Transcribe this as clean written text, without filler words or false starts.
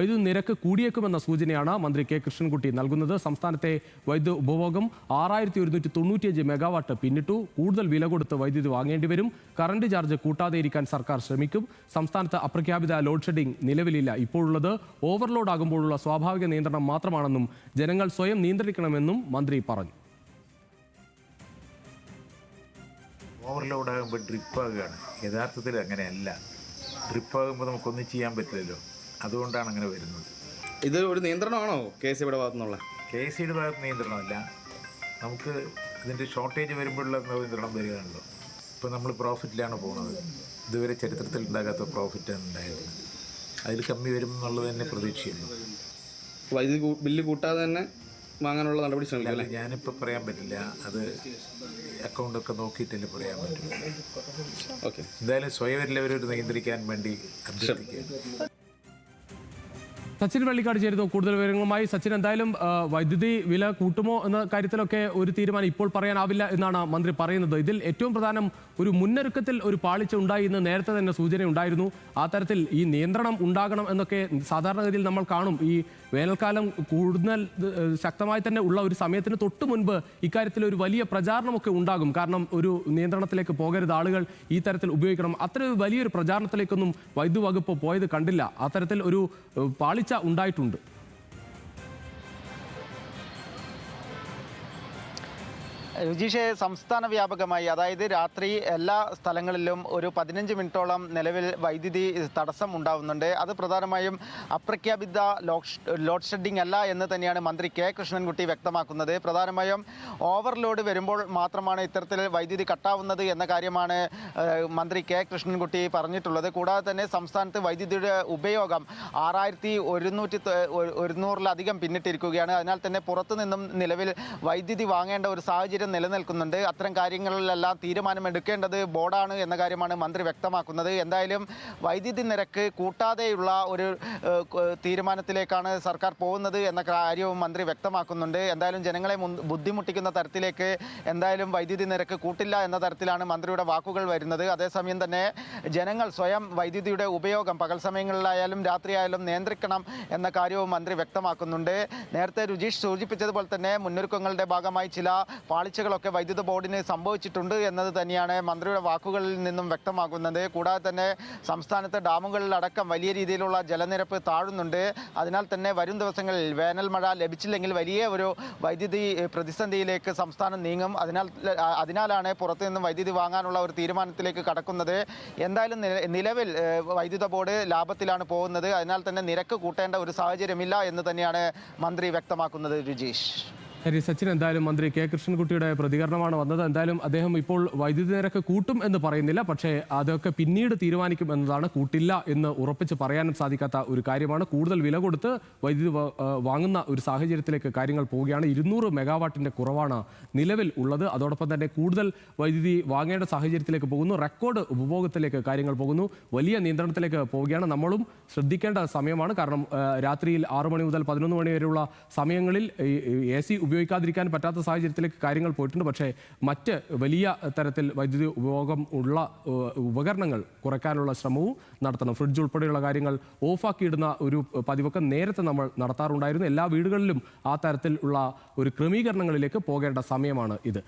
വൈദ്യുതി നിരക്ക് കൂടിയേക്കുമെന്ന സൂചനയാണ് മന്ത്രി കെ കൃഷ്ണൻകുട്ടി നൽകുന്നത്. സംസ്ഥാനത്തെ വൈദ്യുതി ഉപഭോഗം 6195 മെഗാവാട്ട് പിന്നിട്ടു. കൂടുതൽ വില കൊടുത്ത് വൈദ്യുതി വാങ്ങേണ്ടി വരും. കറന്റ് ചാർജ് കൂട്ടാതെയിരിക്കാൻ സർക്കാർ ശ്രമിക്കും. സംസ്ഥാനത്ത് അപ്രഖ്യാപിത ലോഡ് ഷെഡിംഗ് നിലവിലില്ല. ഇപ്പോഴുള്ളത് ഓവർലോഡ് ആകുമ്പോഴുള്ള സ്വാഭാവിക നിയന്ത്രണം മാത്രമാണെന്നും ജനങ്ങൾ സ്വയം നിയന്ത്രിക്കണമെന്നും മന്ത്രി പറഞ്ഞു. ഓവർലോഡ് ആകുമ്പോൾ ഡ്രിപ്പാകുകയാണ്. യഥാർത്ഥത്തിൽ അങ്ങനെയല്ല. ഡ്രിപ്പാകുമ്പോൾ നമുക്കൊന്നും ചെയ്യാൻ പറ്റില്ലല്ലോ. അതുകൊണ്ടാണ് അങ്ങനെ വരുന്നത്. ഇത് ഒരു നിയന്ത്രണമാണോ കെ എസ് ഇയുടെ ഭാഗത്തുനിന്നുള്ള? കെ എസ് ഇയുടെ ഭാഗത്ത് നിയന്ത്രണമല്ല, നമുക്ക് ഇതിൻ്റെ ഷോർട്ടേജ് വരുമ്പോഴുള്ള നിയന്ത്രണം വരികയാണല്ലോ. ഇപ്പോൾ നമ്മൾ പ്രോഫിറ്റിലാണ് പോകുന്നത്. ഇതുവരെ ചരിത്രത്തിൽ ഉണ്ടാകാത്ത പ്രോഫിറ്റാണ് ഉണ്ടായിരുന്നത്. അതിൽ കമ്മി വരും എന്നുള്ളത് തന്നെ പ്രതീക്ഷയുള്ളൂ. വൈദ്യുതി ബില്ല് കൂട്ടാതെ തന്നെ വാങ്ങാനുള്ള നടപടി ശ്രമിക്കാം. ഞാനിപ്പോൾ പറയാൻ പറ്റില്ല. അത് അക്കൗണ്ടൊക്കെ നോക്കിയിട്ടല്ലേ പറയാൻ പറ്റില്ല. ഓക്കെ, എന്തായാലും സ്വയം എല്ലാവരും നിയന്ത്രിക്കാൻ വേണ്ടി അഭ്യർത്ഥിക്കുക. സച്ചിൻ വെള്ളിക്കാട് ചേരുന്നു കൂടുതൽ വിവരങ്ങളുമായി. സച്ചിൻ, എന്തായാലും വൈദ്യുതി വില കൂട്ടുമോ എന്ന കാര്യത്തിലൊക്കെ ഒരു തീരുമാനം ഇപ്പോൾ പറയാനാവില്ല എന്നാണ് മന്ത്രി പറയുന്നത്. ഇതിൽ ഏറ്റവും പ്രധാനം ഒരു മുന്നൊരുക്കത്തിൽ ഒരു പാളിച്ച ഉണ്ടായി എന്ന് നേരത്തെ തന്നെ സൂചന ഉണ്ടായിരുന്നു. ആ തരത്തിൽ ഈ നിയന്ത്രണം ഉണ്ടാകണം എന്നൊക്കെ സാധാരണഗതിയിൽ നമ്മൾ കാണും. ഈ വേനൽക്കാലം കൂടുതൽ ശക്തമായി തന്നെ ഉള്ള ഒരു സമയത്തിന് തൊട്ട് മുൻപ് ഇക്കാര്യത്തിൽ ഒരു വലിയ പ്രചാരണമൊക്കെ ഉണ്ടാകും. കാരണം ഒരു നിയന്ത്രണത്തിലേക്ക് പോകരുത്, ആളുകൾ ഈ തരത്തിൽ ഉപയോഗിക്കണം. അത്ര വലിയൊരു പ്രചാരണത്തിലേക്കൊന്നും വൈദ്യുതി വകുപ്പ് പോയത് കണ്ടില്ല. അത്തരത്തിൽ ഒരു പാളിച്ച ഉണ്ടായിട്ടുണ്ട്. രുചീഷെ, സംസ്ഥാന വ്യാപകമായി, അതായത് രാത്രി എല്ലാ സ്ഥലങ്ങളിലും ഒരു 15 മിനിറ്റോളം നിലവിൽ വൈദ്യുതി തടസ്സം ഉണ്ടാവുന്നുണ്ട്. അത് പ്രധാനമായും അപ്രഖ്യാപിത ലോഡ് ഷെഡിംഗ് അല്ല എന്ന് തന്നെയാണ് മന്ത്രി കെ കൃഷ്ണൻകുട്ടി വ്യക്തമാക്കുന്നത്. പ്രധാനമായും ഓവർലോഡ് വരുമ്പോൾ മാത്രമാണ് ഇത്തരത്തിൽ വൈദ്യുതി കട്ടാവുന്നത് എന്ന കാര്യമാണ് മന്ത്രി കെ കൃഷ്ണൻകുട്ടി പറഞ്ഞിട്ടുള്ളത്. കൂടാതെ തന്നെ സംസ്ഥാനത്ത് വൈദ്യുതിയുടെ ഉപയോഗം 6100-ലധികം പിന്നിട്ടിരിക്കുകയാണ്. അതിനാൽ തന്നെ പുറത്തു നിന്നും നിലവിൽ വൈദ്യുതി വാങ്ങേണ്ട ഒരു സാഹചര്യം നിലനിൽക്കുന്നുണ്ട്. അത്തരം കാര്യങ്ങളിലെല്ലാം തീരുമാനമെടുക്കേണ്ടത് ബോർഡാണ് എന്ന കാര്യമാണ് മന്ത്രി വ്യക്തമാക്കുന്നത്. എന്തായാലും വൈദ്യുതി നിരക്ക് കൂട്ടാതെയുള്ള ഒരു തീരുമാനത്തിലേക്കാണ് സർക്കാർ പോകുന്നത് എന്ന കാര്യവും മന്ത്രി വ്യക്തമാക്കുന്നുണ്ട്. എന്തായാലും ജനങ്ങളെ ബുദ്ധിമുട്ടിക്കുന്ന തരത്തിലേക്ക് എന്തായാലും വൈദ്യുതി നിരക്ക് കൂട്ടില്ല എന്ന തരത്തിലാണ് മന്ത്രിയുടെ വാക്കുകൾ വരുന്നത്. അതേസമയം തന്നെ ജനങ്ങൾ സ്വയം വൈദ്യുതിയുടെ ഉപയോഗം പകൽ സമയങ്ങളിലായാലും രാത്രിയായാലും നിയന്ത്രിക്കണം എന്ന കാര്യവും മന്ത്രി വ്യക്തമാക്കുന്നുണ്ട്. നേരത്തെ രുചീഷ് സൂചിപ്പിച്ചതുപോലെ തന്നെ മുന്നൊരുക്കങ്ങളുടെ ഭാഗമായി ചില പാളിച്ചകളൊക്കെ വൈദ്യുത ബോർഡിന് സംഭവിച്ചിട്ടുണ്ട് എന്നത് തന്നെയാണ് മന്ത്രിയുടെ വാക്കുകളിൽ നിന്നും വ്യക്തമാകുന്നത്. കൂടാതെ തന്നെ സംസ്ഥാനത്തെ ഡാമുകളിലടക്കം വലിയ രീതിയിലുള്ള ജലനിരപ്പ് താഴുന്നുണ്ട്. അതിനാൽ തന്നെ വരും ദിവസങ്ങളിൽ വേനൽ മഴ ലഭിച്ചില്ലെങ്കിൽ വലിയ ഒരു വൈദ്യുതി പ്രതിസന്ധിയിലേക്ക് സംസ്ഥാനം നീങ്ങും. അതിനാലാണ് പുറത്തു നിന്നും വൈദ്യുതി വാങ്ങാനുള്ള ഒരു തീരുമാനത്തിലേക്ക് കടക്കുന്നത്. എന്തായാലും നിലവിൽ വൈദ്യുത ബോർഡ് ലാഭത്തിലാണ് പോകുന്നത്. അതിനാൽ തന്നെ നിരക്ക് കൂട്ടേണ്ട ഒരു സാഹചര്യമില്ല എന്ന് തന്നെയാണ് മന്ത്രി വ്യക്തമാക്കുന്നത്. രുചീഷ്. ശരി സച്ചിൻ, എന്തായാലും മന്ത്രി കെ കൃഷ്ണൻകുട്ടിയുടെ പ്രതികരണമാണ് വന്നത്. എന്തായാലും അദ്ദേഹം ഇപ്പോൾ വൈദ്യുതി നിരക്ക് കൂട്ടും എന്ന് പറയുന്നില്ല, പക്ഷേ അതൊക്കെ പിന്നീട് തീരുമാനിക്കും എന്നതാണ്. കൂട്ടില്ല എന്ന് ഉറപ്പിച്ച് പറയാനും സാധിക്കാത്ത ഒരു കാര്യമാണ്. കൂടുതൽ വില കൊടുത്ത് വൈദ്യുതി വാങ്ങുന്ന ഒരു സാഹചര്യത്തിലേക്ക് കാര്യങ്ങൾ പോവുകയാണ്. 200 മെഗാവാട്ടിൻ്റെ കുറവാണ് നിലവിൽ ഉള്ളത്. അതോടൊപ്പം തന്നെ കൂടുതൽ വൈദ്യുതി വാങ്ങേണ്ട സാഹചര്യത്തിലേക്ക് പോകുന്നു. റെക്കോർഡ് ഉപഭോഗത്തിലേക്ക് കാര്യങ്ങൾ പോകുന്നു. വലിയ നിയന്ത്രണത്തിലേക്ക് പോവുകയാണ്. നമ്മളും ശ്രദ്ധിക്കേണ്ട സമയമാണ്. കാരണം രാത്രിയിൽ 6 മണി മുതൽ 11 മണി വരെയുള്ള സമയങ്ങളിൽ AC ഉപയോഗിക്കാതിരിക്കാൻ പറ്റാത്ത സാഹചര്യത്തിലേക്ക് കാര്യങ്ങൾ പോയിട്ടുണ്ട്. പക്ഷേ മറ്റ് വലിയ തരത്തിൽ വൈദ്യുതി ഉപയോഗം ഉള്ള ഉപകരണങ്ങൾ കുറയ്ക്കാനുള്ള ശ്രമവും നടത്തണം. ഫ്രിഡ്ജ് ഉൾപ്പെടെയുള്ള കാര്യങ്ങൾ ഓഫാക്കിയിടുന്ന ഒരു പതിവൊക്കെ നേരത്തെ നമ്മൾ നടത്താറുണ്ടായിരുന്നു. എല്ലാ വീടുകളിലും ആ തരത്തിലുള്ള ഒരു ക്രമീകരണങ്ങളിലേക്ക് പോകേണ്ട സമയമാണ് ഇത്.